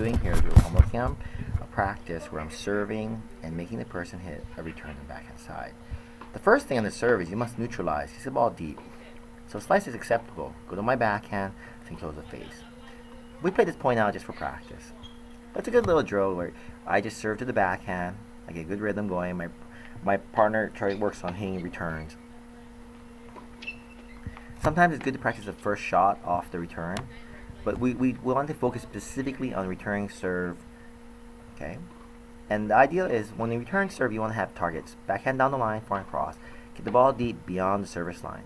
doing here is I'm working on a practice where I'm serving and making the person hit a return on the backhand side. The first thing on the serve is you must neutralize. Kick the ball deep. So slice is acceptable. Go to my backhand and close the face. We play this point out just for practice. But it's a good little drill where I just serve to the backhand. I get good rhythm going. My partner works on hitting returns. Sometimes it's good to practice the first shot off the return, but we want to focus specifically on returning serve. Okay, and the idea is when you return serve, you want to have targets: backhand down the line, forehand cross, get the ball deep beyond the service line,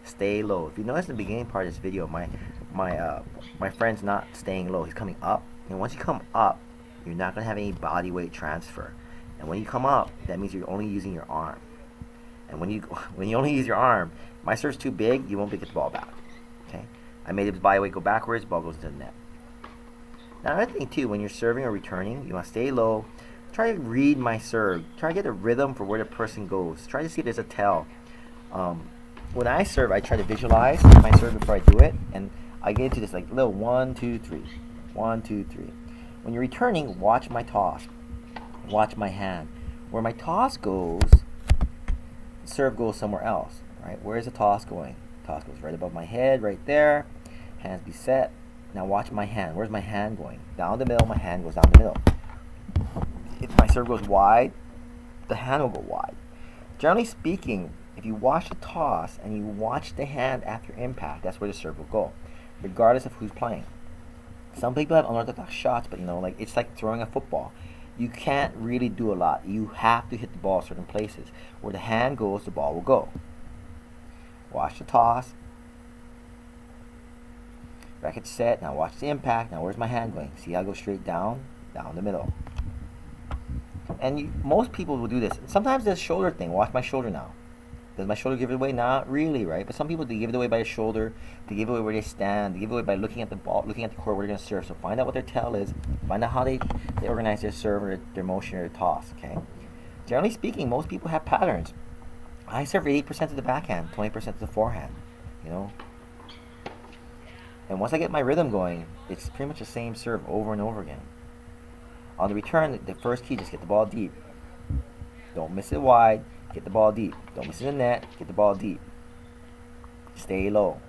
stay low. If you notice in the beginning part of this video, my friend's not staying low; he's coming up. And once you come up, you're not going to have any body weight transfer. And when you come up, that means you're only using your arm. And when you only use your arm, my serve's too big, you won't be able to get the ball back. Okay, I made his body weight go backwards, ball goes into the net. Now another thing too, when you're serving or returning, you want to stay low. Try to read my serve. Try to get a rhythm for where the person goes. Try to see if there's a tell. When I serve, I try to visualize my serve before I do it, and I get into this like little 1, 2, 3, 1, 2, 3. When you're returning, watch my toss. Watch my hand. Where my toss goes, the serve goes somewhere else. Right? Where is the toss going? Toss goes right above my head, right there. Hands be set. Now watch my hand. Where's my hand going? Down the middle, my hand goes down the middle. If my serve goes wide, the hand will go wide. Generally speaking, if you watch the toss and you watch the hand after impact, that's where the serve will go, regardless of who's playing. Some people have unorthodox shots, but like it's like throwing a football. You can't really do a lot. You have to hit the ball certain places. Where the hand goes, the ball will go. Watch the toss. Racket set. Now watch the impact. Now where's my hand going? See how I go straight down the middle. And most people will do this. Sometimes there's a shoulder thing. Watch my shoulder now. Does my shoulder give it away? Not really, right? But some people, they give it away by the shoulder. They give it away where they stand. They give it away by looking at the ball, looking at the court where they're going to serve. So find out what their tell is. Find out how they organize their serve or their motion or their toss, okay? Generally speaking, most people have patterns. I serve 80% to the backhand, 20% to the forehand, And once I get my rhythm going, it's pretty much the same serve over and over again. On the return, the first key, just get the ball deep. Don't miss it wide. Get the ball deep. Don't miss it in the net. Get the ball deep. Stay low.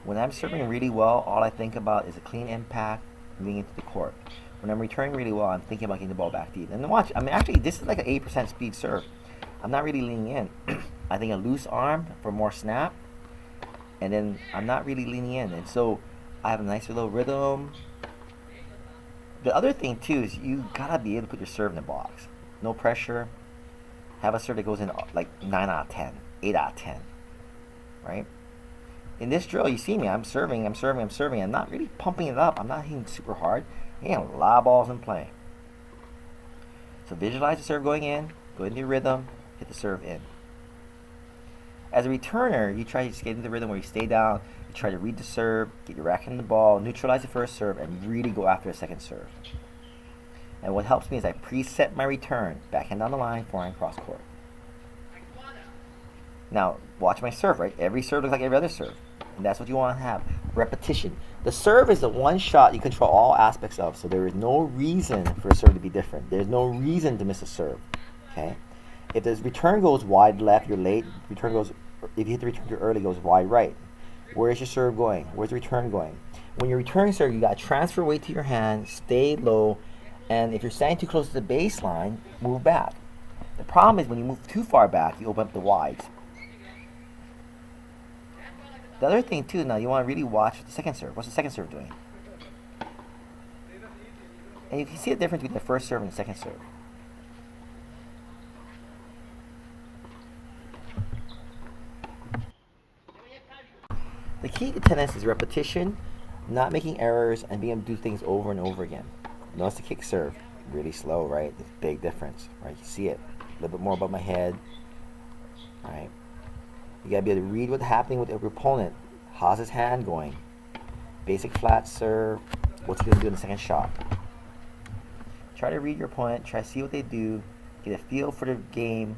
When I'm serving really well, all I think about is a clean impact moving into the court. When I'm returning really well, I'm thinking about getting the ball back deep. And then watch, actually, this is like an 8% speed serve. I'm not really leaning in. I think a loose arm for more snap. And then I'm not really leaning in. And so I have a nice little rhythm. The other thing too is you gotta be able to put your serve in the box. No pressure. Have a serve that goes in like 9 out of 10, 8 out of 10, right? In this drill, you see me. I'm serving. I'm not really pumping it up. I'm not hitting super hard. I'm hitting a lot of balls in play. So visualize the serve going in. Go into your rhythm. Hit the serve in. As a returner, you try to just get into the rhythm where you stay down. You try to read the serve, get your racket in the ball, neutralize the first serve, and really go after the second serve. And what helps me is I preset my return. Backhand down the line, forehand cross court. Now, watch my serve, right? Every serve looks like every other serve. And that's what you want to have. Repetition. The serve is the one shot you control all aspects of, so there is no reason for a serve to be different. There's no reason to miss a serve. Okay? If the return goes wide left, you're late. If you hit the return too early, it goes wide right. Where is your serve going? Where's the return going? When you're returning serve, you got to transfer weight to your hand, stay low, and if you're standing too close to the baseline, move back. The problem is when you move too far back, you open up the wides. The other thing too, now you want to really watch the second serve. What's the second serve doing? And you can see the difference between the first serve and the second serve. The key to tennis is repetition, not making errors, and being able to do things over and over again. Notice the kick serve, really slow, right? It's a big difference, right? You see it, a little bit more above my head, right? You gotta be able to read what's happening with your opponent. How's his hand going? Basic flat serve. What's he gonna do in the second shot? Try to read your opponent. Try to see what they do. Get a feel for the game.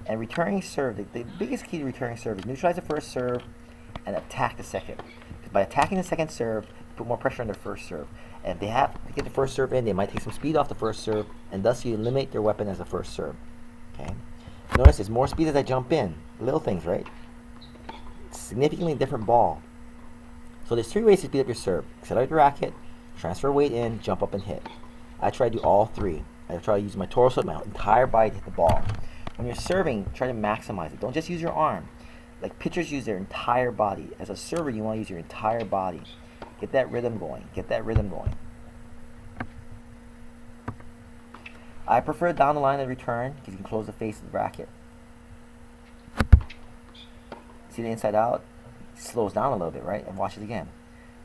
And returning serve, the biggest key to returning serve is neutralize the first serve and attack the second. By attacking the second serve, put more pressure on their first serve. And if they have to get the first serve in, they might take some speed off the first serve, and thus you eliminate their weapon as the first serve. Okay. Notice there's more speed as I jump in. Little things, right? Significantly different ball. So there's 3 ways to speed up your serve. Accelerate the racket, transfer weight in, jump up and hit. I try to do all 3. I try to use my torso, my entire body to hit the ball. When you're serving, try to maximize it. Don't just use your arm. Like pitchers use their entire body. As a server, you want to use your entire body. Get that rhythm going. Get that rhythm going. I prefer down the line of return because you can close the face of the racket. See the inside out? It slows down a little bit, right? And watch it again.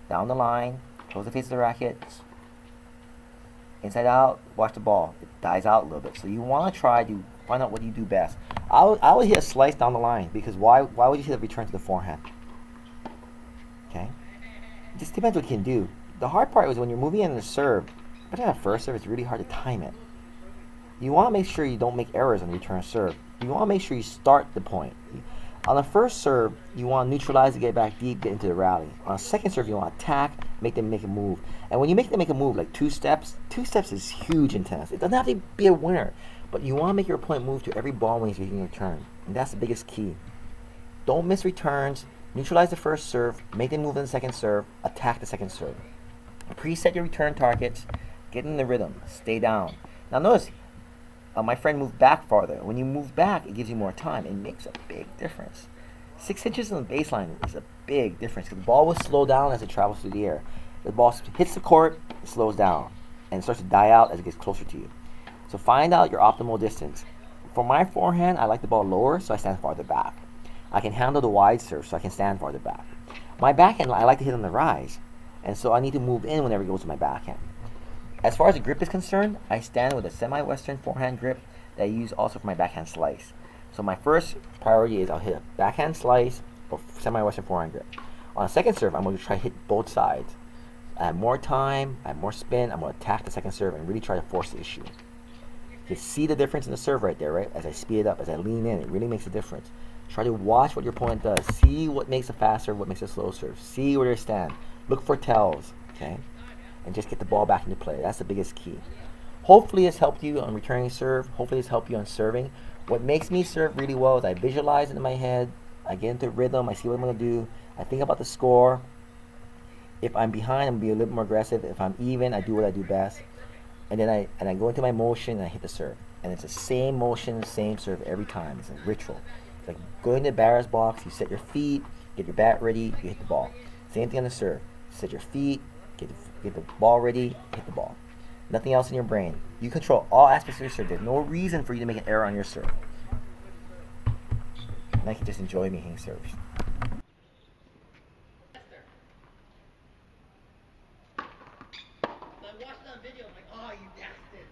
Down the line, close the face of the racket. Inside out, watch the ball. It dies out a little bit. So you want to try to find out what you do best. I would hit a slice down the line because why would you hit a return to the forehand? Okay? It just depends what you can do. The hard part is when you're moving in the serve, but at first serve, it's really hard to time it. You want to make sure you don't make errors on the return serve. You want to make sure you start the point. On the first serve, you want to neutralize to get back deep, get into the rally. On the second serve, you want to attack, make them make a move. And when you make them make a move, like 2 steps is huge intense. It doesn't have to be a winner, but you want to make your opponent move to every ball when he's making a return. And that's the biggest key. Don't miss returns. Neutralize the first serve, make them move in the second serve, attack the second serve. Preset your return targets, get in the rhythm, stay down. Now notice, my friend moved back farther. When you move back, it gives you more time. It makes a big difference. 6 inches on the baseline is a big difference because the ball will slow down as it travels through the air. The ball hits the court, it slows down, and it starts to die out as it gets closer to you. So find out your optimal distance. For my forehand, I like the ball lower, so I stand farther back. I can handle the wide serve, so I can stand farther back. My backhand, I like to hit on the rise, and so I need to move in whenever it goes to my backhand. As far as the grip is concerned, I stand with a semi-western forehand grip that I use also for my backhand slice. So my first priority is I'll hit a backhand slice or semi-western forehand grip. On a second serve, I'm going to try to hit both sides. I have more time, I have more spin, I'm going to attack the second serve and really try to force the issue. You see the difference in the serve right there, right? As I speed it up, as I lean in, it really makes a difference. Try to watch what your opponent does. See what makes a fast serve, what makes a slow serve. See where they stand. Look for tells, okay? And just get the ball back into play. That's the biggest key. Hopefully this helped you on returning serve. Hopefully this helped you on serving. What makes me serve really well is I visualize it in my head. I get into rhythm. I see what I'm going to do. I think about the score. If I'm behind, I'm going to be a little more aggressive. If I'm even, I do what I do best. And then I go into my motion and I hit the serve. And it's the same motion, same serve every time. It's a ritual. It's like going to the batter's box. You set your feet, get your bat ready, you hit the ball. Same thing on the serve. Set your feet, get the ball ready, hit the ball. Nothing else in your brain. You control all aspects of your serve. There's no reason for you to make an error on your serve. And I can just enjoy making serves. I watched that video, I'm like, oh, you bastard.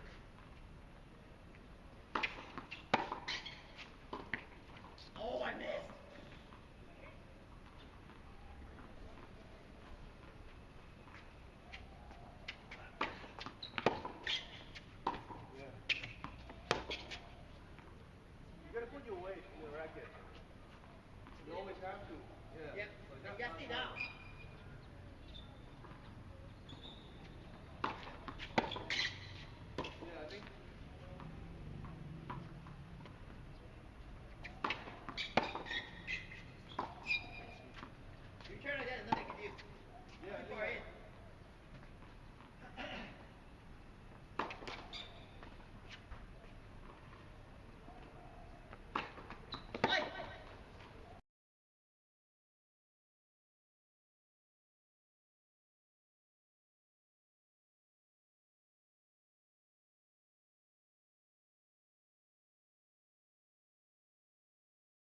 Oh, I missed. You gotta put your weight in the racket. You always have to. Yeah. Yep. You gotta stay down.